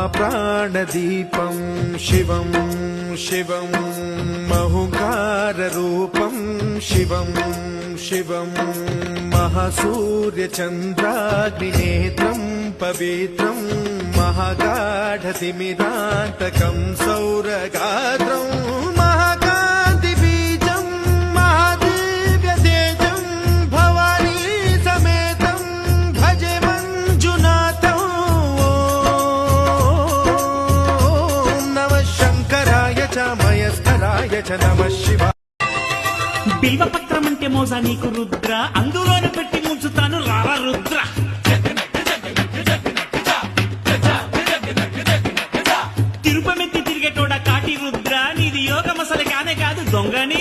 महाप्राणदीपं शिवं शिवं महुकाररूपं शिवं शिवं महासूर्यचन्द्राग्निनेत्रं पवित्रं महागाढतिमिरान्तकं सौरगात्रं महाकान्तिबीजं महादिव्यतेजं भवानी समेतं भजे मञ्जुनाथं। ॐ नमः शङ्कराय च मयस्कराय च नमः शिवाय। బిల్వపత్రం అంటే మోసా నీకు రుద్ర, అందులోనే పెట్టి ముంచుతాను రారా రుద్ర. తిరుపమెత్తి తిరిగేటోడ కాటి రుద్ర, నీది యోగ మసలు కానే కాదు దొంగ నీ